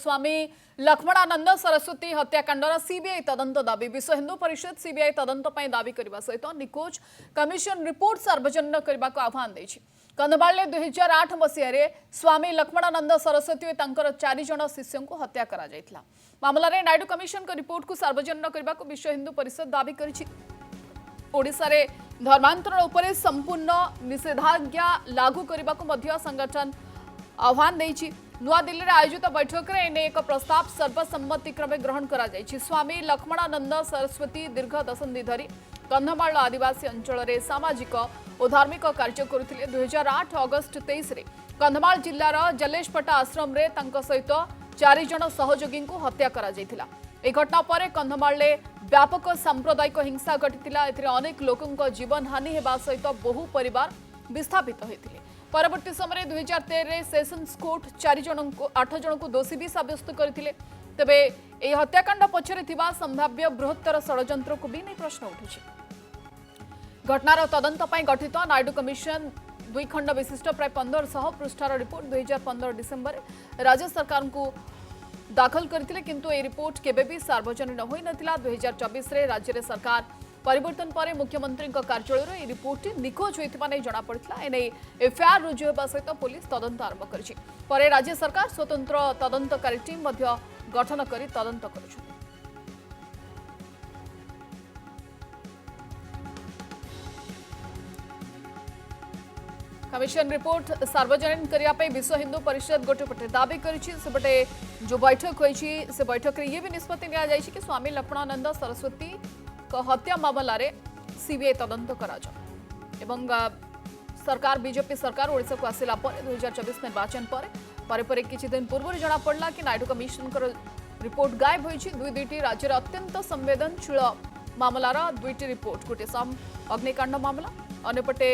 स्वामी Laxmanananda Saraswati हत्याकांडर CBI तदंत दाबी विश्व हिंदू परिषद सीबीआई तदंत ପାଇଁ दाबी करने सहित निखोज कमिशन रिपोर्ट सार्वजनिक करने को आह्वान देछि। कंधमाल 2008 मसीह स्वामी लक्ष्मणानंद सरस्वती और 4 जन शिष्यों को हत्या करा जायतिला। मामलें नायडू कमिशन रिपोर्ट को सार्वजनिक करने को विश्व हिंदू परिषद दाबी करिछि। ओडिशा रे धर्मांतरण उपरे संपूर्ण निषेधाज्ञा लागू करने को संगठन आह्वान देछि। नुआ दिल्ली में आयोजित बैठक में एने एक प्रस्ताव सर्वसम्मति क्रमे ग्रहण करा जायछि। स्वामी लक्ष्मणानंद सरस्वती दीर्घ दशंधि धरी कंधमाल आदिवासी अंचल में सामाजिक और धार्मिक कार्य करुथिले। 2008 अगस्ट 23 रे कंधमाल जिल्लार जलेशपटा आश्रम रे तांको सहित 4 जन सहयोगी को हत्या करा जायतिला। ए घटना पर कंधमाल व्यापक सांप्रदायिक हिंसा घटितिला। एथिरे अनेक लोकंक जीवन हानि हेबा सहित बहु परिवार विस्थापित होइतिले। परवर्ती समय 2013 रे सेशंस कोर्ट 8 जन को दोषी भी साब्यस्त करथिले। तबे ए हत्याकांड पछरे थिबा संभाव्य बृहत्तर षडयंत्र को भी नहीं प्रश्न उठुछि। घटनार तदंत पई गठित नायडू कमिशन 2 खंड विशिष्ट प्राय 1500 पृष्ठार रिपोर्ट 2015 डिसेंबर राज्य सरकार को दाखल करथिले, किंतु ए रिपोर्ट केबे भी सार्वजनिक होई नथिला। 2024 रे राज्य रे सरकार परिवर्तन पर मुख्यमंत्री कार्यालय ए रिपोर्ट निखोज होइथिबा नै जणा पड़ितला। एने एफआईआर रुजु हेबा सहित पुलिस तदंत आरंभ करछि। परे राज्य सरकार स्वतंत्र तदंतकारी टीम मध्य गठन करी तदंत करुछि। कमिशन रिपोर्ट सार्वजनिक करने विश्व हिंदू परिषद गोटेपटे दाबी करपटे जो बैठक होती से बैठक में ये भी निष्पत्ति नि कि स्वामी लक्ष्मणानंद सरस्वती हत्या मामला रे सीबीआई तदंत करा एवं सरकार बीजेपी सरकार ओडिशा को आसिला 2024 निर्वाचन पर किछि दिन पूर्व जना पड़ला कि नायडू कमिशन रिपोर्ट गायब होइछि। दुईटी राज्य अत्यंत संवेदनशील मामलार 2टी रिपोर्ट गोटे अग्निकांड मामला अन्यपटे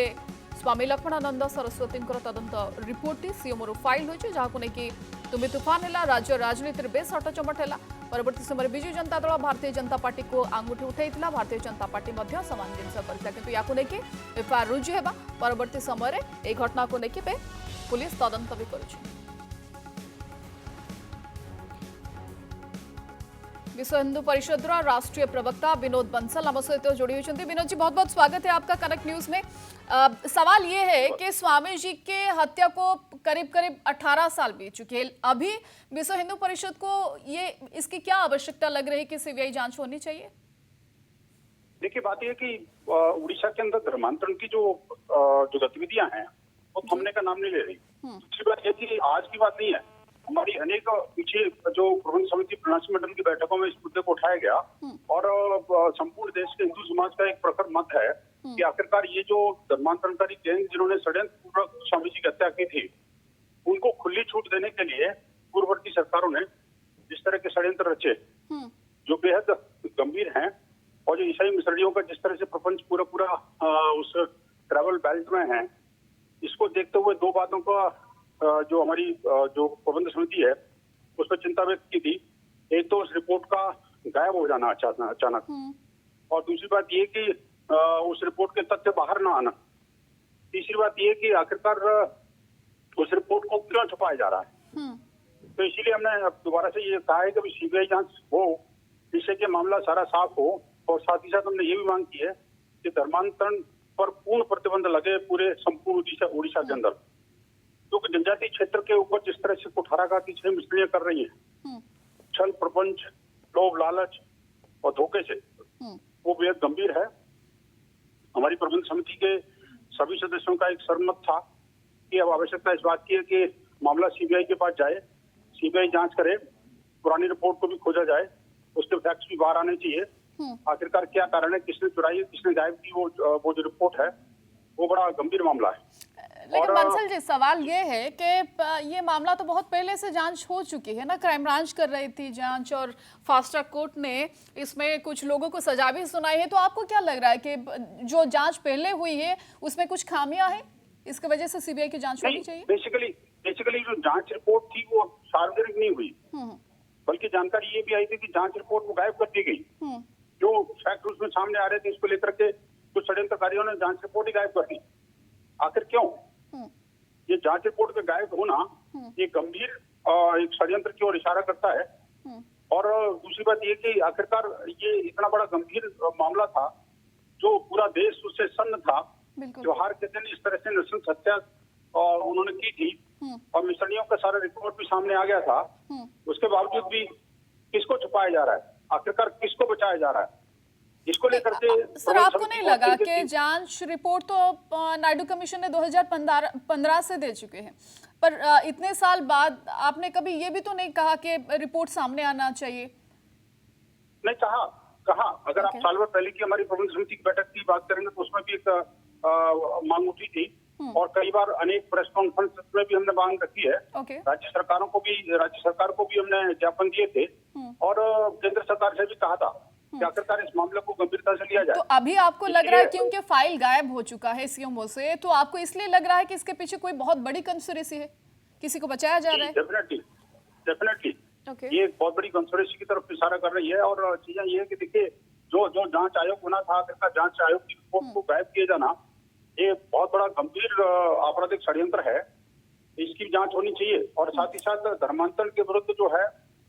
स्वामी लक्ष्मणानंद सरस्वती तदंत रिपोर्ट सीएमओ फाइल होइछि, जहां को लेकिन तुम्बी तूफान है राज्य राजनीति बेस हटचमट है। परवर्ती समय विजु जनता दल भारतीय जनता पार्टी को आंगुठी उठाइथिला। भारतीय जनता पार्टी मध्य समान जिनस करथिला, किंतु याकु लेकिन एफआईआर रुजु हेबा परवर्ती समय ए घटना को लेकिन पुलिस तदंत भी करुछि। विश्व हिंदू परिषद राष्ट्रीय प्रवक्ता विनोद बंसल आम सहित जोड़ी होती। विनोद जी, बहुत बहुत स्वागत है आपका कनेक्ट न्यूज में। सवाल ये है कि स्वामी जी के हत्या को करीब करीब 18 साल बीत चुके हैं। अभी विश्व हिंदू परिषद को ये इसकी क्या आवश्यकता लग रही है कि सीबीआई जांच होनी चाहिए? देखिए, बात यह कि उड़ीसा के अंदर धर्मांतरण की जो गतिविधियां हैं वो थमने का नाम नहीं ले रही। दूसरी बात यह कि आज की बात नहीं है, हमारी अनेक पीछे जो प्रबंध समिति प्रणाली मंडल की बैठकों में इस मुद्दे को उठाया गया और संपूर्ण देश के हिंदू समाज का एक प्रखर मत है कि आखिरकार ये जो धर्मांतरणकारी गैंग जिन्होंने षड्यंत्र पूर्वक स्वामी जी की हत्या की थी, उनको खुली छूट देने के लिए पूर्ववर्ती सरकारों ने जिस तरह के षड्यंत्र रचे जो बेहद गंभीर हैं और जो ईसाई मिशनरियों का जिस तरह से प्रपंच पूरा उस ट्रैवल बेल्ट में है, इसको देखते हुए 2 बातों का जो हमारी जो प्रबंध समिति है उस पर चिंता व्यक्त की थी। एक तो उस रिपोर्ट का गायब हो जाना अचानक, और दूसरी बात ये कि उस रिपोर्ट के तथ्य बाहर ना आना। तीसरी बात ये कि आखिरकार उस रिपोर्ट को क्यों छुपाया जा रहा है। तो इसीलिए हमने अब दोबारा से ये कहा है कि सीबीआई जांच हो, जिससे कि मामला सारा साफ हो, और साथ ही साथ हमने ये भी मांग की है कि धर्मांतरण पर पूर्ण प्रतिबंध लगे पूरे संपूर्ण उड़ीसा के अंदर, क्योंकि जनजातीय क्षेत्र के ऊपर जिस तरह से कुठाराघाती छह मिसलियां कर रही हैं, छल प्रपंच, लोभ लालच और धोखे से, वो बेहद गंभीर है। हमारी प्रबंध समिति के सभी सदस्यों का एक सर्वमत था कि अब आवश्यकता इस बात की है कि मामला सीबीआई के पास जाए, सीबीआई जांच करे, पुरानी रिपोर्ट को भी खोजा जाए, उसके फैक्ट्स भी बाहर आने चाहिए। आखिरकार क्या कारण है, किसने चुराई है, किसने गायब की वो जो रिपोर्ट है, वो बड़ा गंभीर मामला है। लेकिन बंसल जी, सवाल ये है कि ये मामला तो बहुत पहले से जांच हो चुकी है ना, क्राइम ब्रांच कर रही थी जांच और फास्ट ट्रैक कोर्ट ने इसमें कुछ लोगों को सजा भी सुनाई है। तो आपको क्या लग रहा है कि जो जांच पहले हुई है उसमें कुछ खामियां हैं, इसकी वजह से सीबीआई की जांच होनी चाहिए? बेसिकली जो जांच रिपोर्ट थी वो सार्वजनिक नहीं हुई, बल्कि जानकारी ये भी आई थी कि जांच रिपोर्ट वो गायब कर दी गई। जो फैक्ट उसमें सामने आ रहे थे, इसको लेकर के कुछ षड्यंत्रकारियों ने जांच रिपोर्ट ही गायब कर दी। आखिर क्यों? ये जांच रिपोर्ट का गायब होना ये गंभीर एक षड्यंत्र की ओर इशारा करता है। और दूसरी बात ये कि आखिरकार ये इतना बड़ा गंभीर मामला था, जो पूरा देश उससे सन्न था। बिल्कुल। त्योहार के दिन इस तरह से नृशंस हत्या उन्होंने की थी और मिसळियों का सारा रिपोर्ट भी सामने आ गया था। उसके बावजूद भी किसको छुपाया जा रहा है, आखिरकार किसको बचाया जा रहा है, इसको लेकर के सर आपको नहीं लगा कि जांच रिपोर्ट तो नायडू कमीशन ने 2015 से दे चुके हैं, पर इतने साल बाद आपने कभी ये भी तो नहीं कहा कि रिपोर्ट सामने आना चाहिए? नहीं कहा अगर आप साल भर पहले की हमारी प्रबंध समिति की बैठक की बात करेंगे तो उसमें भी एक मांग उठी थी और कई बार अनेक प्रेस कॉन्फ्रेंस में भी हमने मांग रखी है। राज्य सरकार को भी हमने ज्ञापन दिए थे और केंद्र सरकार से भी कहा था कि आखिरकार इस मामले को गंभीरता से लिया जाए। तो अभी आपको लग रहा है क्योंकि फाइल गायब हो चुका है सीएमओ से, तो आपको इसलिए लग रहा है कि इसके पीछे कोई बहुत बड़ी कंस्पिरेसी है, किसी को बचाया जा रहा है? डेफिनेटली ये एक बहुत बड़ी कंस्पिरेसी की तरफ इशारा कर रही है। और चीजें ये है कि देखिए जो जांच आयोग बना था, आखिरकार जांच आयोग की रिपोर्ट को गायब किए जाना ये बहुत बड़ा गंभीर आपराधिक षड्यंत्र है। इसकी जांच होनी चाहिए और साथ ही साथ धर्मांतरण के विरुद्ध जो है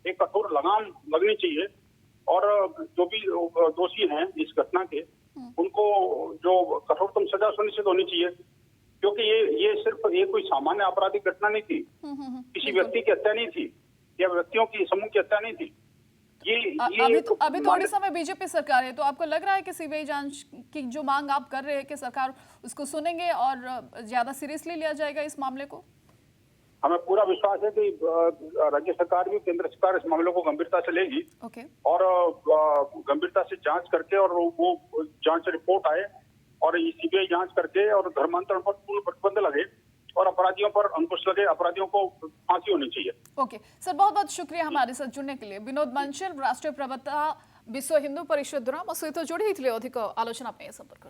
एक कठोर लगाम लगनी चाहिए और जो भी दोषी हैं इस घटना के उनको जो कठोरतम सजा सुनिश्चित होनी चाहिए, क्योंकि ये सिर्फ कोई सामान्य आपराधिक घटना नहीं थी, किसी व्यक्ति की हत्या नहीं थी या व्यक्तियों की समूह की हत्या नहीं थी। अभी तो ओडिशा में बीजेपी सरकार है, तो आपको लग रहा है कि सीबीआई जांच की जो मांग आप कर रहे हैं कि सरकार उसको सुनेंगे और ज्यादा सीरियसली लिया जाएगा इस मामले को? हमें पूरा विश्वास है कि राज्य सरकार भी केंद्र सरकार इस मामले को गंभीरता से लेगी और गंभीरता से जांच करके और वो जांच रिपोर्ट आए और सीबीआई जांच करके और धर्मांतरण पर पूर्ण प्रतिबंध लगे और अपराधियों पर अंकुश लगे, अपराधियों को फांसी होनी चाहिए। ओके सर, बहुत बहुत शुक्रिया हमारे साथ जुड़ने के लिए। विनोद मंचल, राष्ट्रीय प्रवक्ता विश्व हिंदू परिषद द्वारा सहित जोड़ी अधिक आलोचना संपर्क।